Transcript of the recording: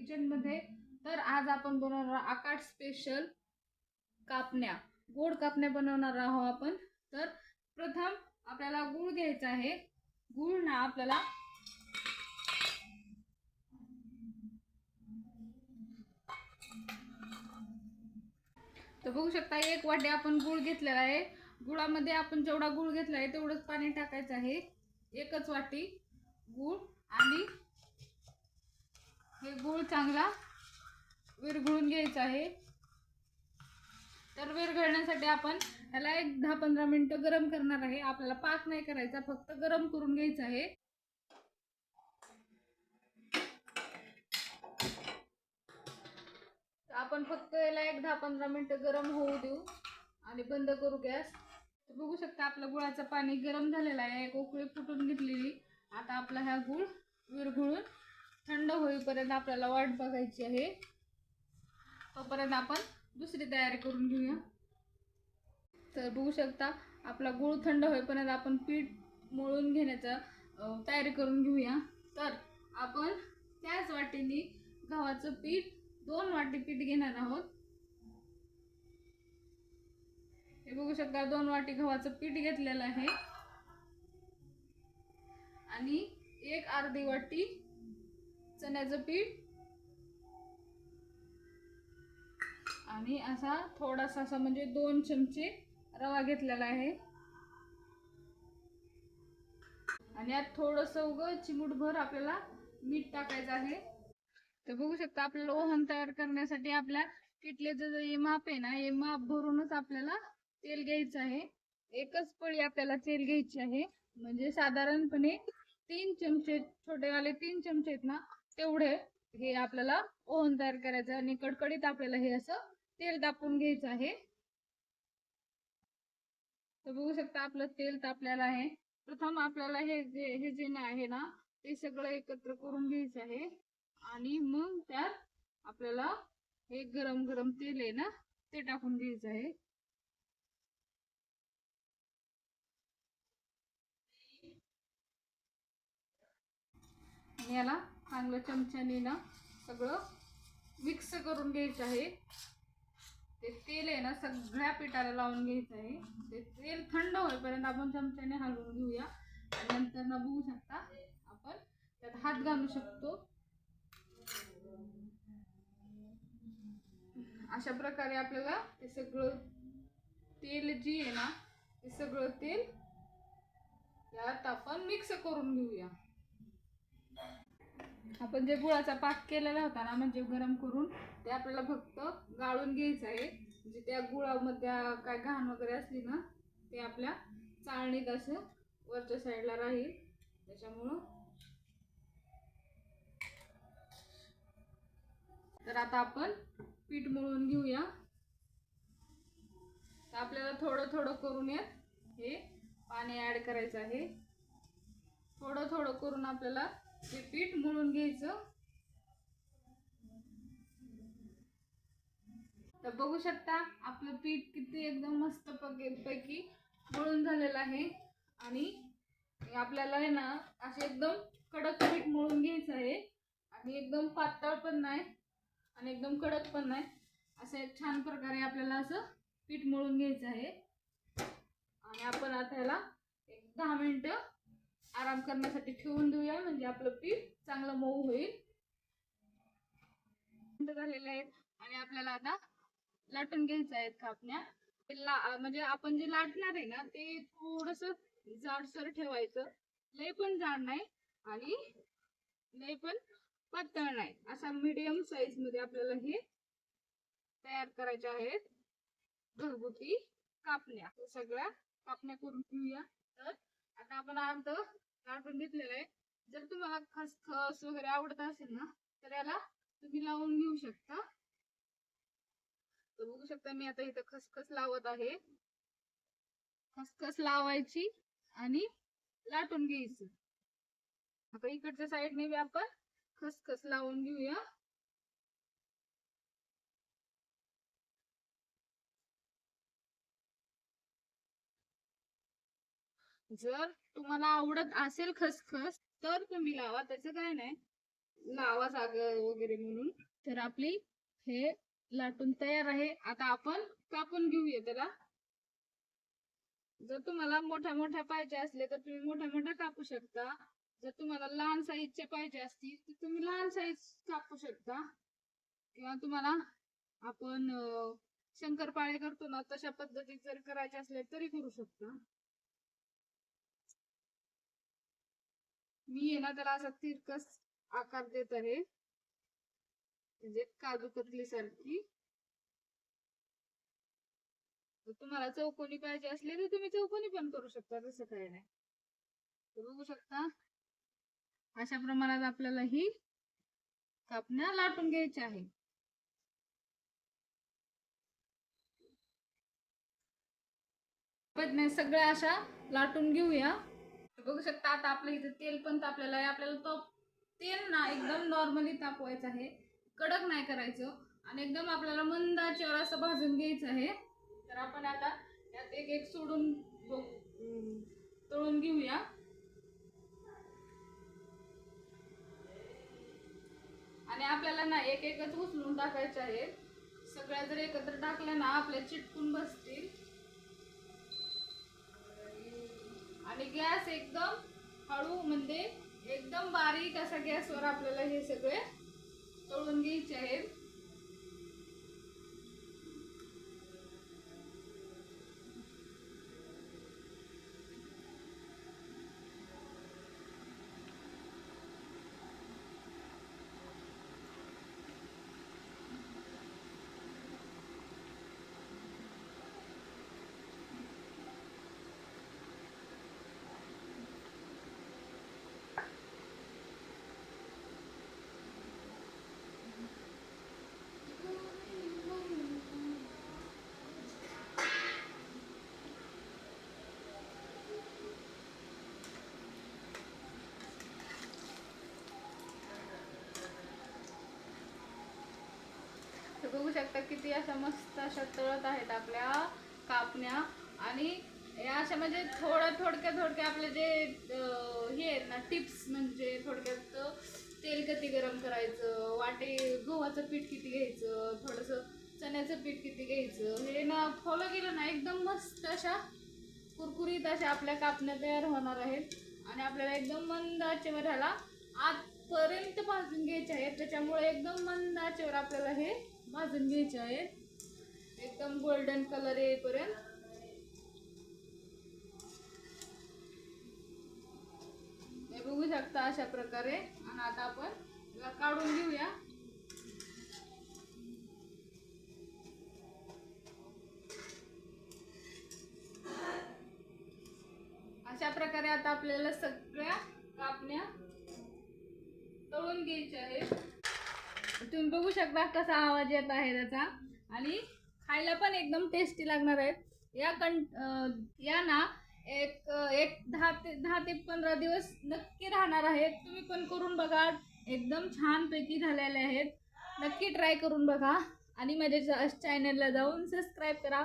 Kitchen मध्ये. तर आज आपण बनवणार आकाश स्पेशल कापण्या, गोड कापण्या बनवणार आहोत आपण. तर प्रथम आपल्याला गूळ घ्यायचा आहे. गूळ ना आपल्याला तर बघू शकता 1 वाटी आपण गूळ घेतलेला आहे. गुळामध्ये आपण जेवढा गूळ घेतला आहे तेवढंच पाणी टाकायचं आहे. 1च वाटी गूळ. आणि हे गूळ चांगला विरघळून घ्यायचा आहे. तर विरघळण्यासाठी आपण याला एक 10-15 मिनिटं गरम करणार आहे. आपल्याला पाक नाही करायचा, फक्त गरम करून घ्यायचं आहे. आपण फक्त याला एक 10-15 मिनिटं गरम होऊ देऊ आणि बंद करू गॅस. बघू शकता आपलं गुळाचं पाणी गरम झालेलं आहे. एक उकळी फुटून घेतलेली. आता आपला हा गूळ विरघळून थंड होईपर्यंत आपल्याला वाट बघायची आहे. तोपर्यंत आपण दुसरी तयारी करून घेऊया. तर बघू शकता आपला गूळ थंड होईपर्यंत आपण पीठ मळून घेण्याचा तयारी करून घेऊया. तर आपण त्याच वाटीने गव्हाचं पीठ 2 वाटी पीठ घेणार आहोत. हे बघू शकता 2 वाटी गव्हाचं पीठ घेतलेलं आहे. आणि एक अर्धी वाटी चण्याचं पीठ आणि असा थोडासा असा म्हणजे 2 चमचे रवा घेतलेला आहे. आणि यात थोडंसं उगं चिमूटभर आपल्याला मीठ टाकायचं आहे. तर बघू शकता आपल्याला ओहन तयार करण्यासाठी आपल्या किटलीचं जे माप आहे ना, हे माप भरूनच आपल्याला तेल घ्यायचं आहे. एकच पळी आपल्याला तेल घ्यायची आहे. म्हणजे साधारणपणे 3 चमचे, छोटेवाले 3 चमचे आहेत ना तेवढे हे आपल्याला ओहन तयार करायचं. आणि कडकडीत आपल्याला हे असं तेल तापवून घ्यायचं आहे. तर बघू शकता आपलं तेल तापलेलं आहे. प्रथम आपल्याला हे जे आहे ना ते सगळं एकत्र करून घ्यायचं आहे. आणि मग त्यात आपल्याला हे गरम गरम तेल आहे ना ते टाकून घ्यायचं आहे. आणि याला चांगलं चमच्याने ना सगळं मिक्स करून घ्यायचं आहे. ते तेल आहे ना सगळ्या पिठाला लावून घ्यायचं आहे. ते तेल थंड होईपर्यंत आपण चमच्याने हलवून घेऊया. आणि नंतर ना बघू शकता आपण त्यात हात घालू शकतो. अशा प्रकारे आपल्याला ते सगळं तेल जी आहे ना ते सगळं तेल त्यात आपण मिक्स करून घेऊया. आपण जे गुळाचा पाक केलेला होता ना म्हणजे गरम करून ते आपल्याला फक्त गाळून घ्यायचं आहे. म्हणजे त्या गुळामध्ये काय घाण वगैरे असली ना ते आपल्या चाळणीत असं वरच्या साईडला राहील. त्याच्यामुळं तर आता आपण पीठ मळून घेऊया. तर आपल्याला थोडं थोडं करून यात हे पाणी ऍड करायचं आहे. थोडं थोडं करून आपल्याला हे पीठ मळून घ्यायचं. तर बघू शकता आपलं पीठ किती एकदम मस्त पैकी मळून झालेलं आहे. आणि आपल्याला आहे ना असे एकदम कडक पीठ मळून घ्यायचं आहे. आणि एकदम पातळ पण नाही आणि एकदम कडक पण नाही. असं एक छान प्रकारे आपल्याला असं पीठ मळून घ्यायचं आहे. आणि आपण आता याला एक 10 मिनिटं आराम करण्यासाठी ठेवून देऊया. म्हणजे आपलं पीठ चांगलं मऊ होईल. झालेले आहेत आणि आपल्याला आता लाटून घ्यायचं आहेत कापण्या. म्हणजे आपण जे लाटणार आहे ना ते थोडस जाडसर ठेवायचं. लय पण जाड नाही आणि लय पण पातळ नाही. असा मीडियम साईज मध्ये आपल्याला हे तयार करायचे आहेत घरगुती कापण्या. सगळ्या कापण्या करून घेऊया. तर आता आपण अर्ध लाटून घेतलेलं आहे. जर तुम्हाला खसखस वगैरे आवडत असेल ना तर याला तुम्ही लावून घेऊ शकता. तर बघू शकता मी आता इथं खसखस लावत आहे. खसखस लावायची आणि लाटून घ्यायचं. आता इकडच्या साईडने आपण खसखस लावून घेऊया. जर तुम्हाला आवडत असेल खसखस तर तुम्ही लावा, त्याचं काय नाही. लावा सागर वगैरे म्हणून. तर आपली हे लाटून तयार आहे. आता आपण कापून घेऊया त्याला. जर तुम्हाला मोठ्या मोठ्या पाहिजे असले तर तुम्ही मोठ्या मोठ्या कापू शकता. जर तुम्हाला लहान साईजचे पाहिजे असतील तर तुम्ही लहान साईज कापू शकता. किंवा तुम्हाला आपण शंकरपाळे करतो ना तशा पद्धतीत जर करायचे असले तरी करू शकता. मी आहे ना त्याला असा तिरकस आकार देत आहे, म्हणजे काजू कतली सारखी. जर तुम्हाला चौकोनी पाहिजे असले तर तुम्ही चौकोनी पण करू शकता, तसं काही नाही. बघू शकता अशा प्रमाणात आपल्याला ही कापण्या लाटून घ्यायची आहे. सगळ्या अशा लाटून घेऊया. बघू शकता आता आपलं इथे तेल पण तापलेलं आहे. आपल्याला तो तेल ना एकदम नॉर्मली तापवायचं आहे, कडक नाही करायचं. आणि एकदम आपल्याला मंद आचेवर असं भाजून घ्यायचं आहे. तर आपण आता यात एक एक सोडून तळून घेऊया. आणि आपल्याला ना एक एकच उचलून टाकायचे आहे. सगळ्या जर एकत्र टाकल्या ना आपल्या चिटकून बसतील. आणि गॅस एकदम हळू, म्हणजे एकदम बारीक असा गॅसवर आपल्याला हे सगळे तळून घ्यायचे आहेत. बघू शकता किती अशा मस्त अशा तळत आहेत आपल्या कापण्या. आणि या अशा म्हणजे थोडक्या आपले जे हे आहेत ना टिप्स, म्हणजे थोडक्यात तेल किती गरम करायचं, वाटे गव्हाचं पीठ किती घ्यायचं, थोडंसं चण्याचं पीठ किती घ्यायचं, हे ना फॉलो केलं ना एकदम मस्त अशा कुरकुरीत अशा आपल्या कापण्या तयार होणार आहेत. आणि आपल्याला एकदम मंद आचेवर ह्याला आतपर्यंत भाजून घ्यायचे आहेत. त्याच्यामुळे एकदम मंद आचेवर आपल्याला हे भाजून घ्यायचे आहेत, एकदम गोल्डन कलर येईपर्यंत. हे बघू शकता अशा प्रकारे. आणि आता आपण याला काढून घेऊया. अशा प्रकारे आता आपल्याला सगळ्या कापण्या तळून घ्यायच्या आहेत. तुम्ही बघू शकता कसा आवाज येत आहे त्याचा. आणि खायला पण एकदम टेस्टी लागणार आहेत. या ना एक 10 ते 15 दिवस नक्की राहणार आहेत. तुम्ही पण करून बघा, एकदम छान पैकी झालेले आहेत. नक्की ट्राय करून बघा. आणि माझ्या चॅनलला जाऊन सबस्क्राईब करा.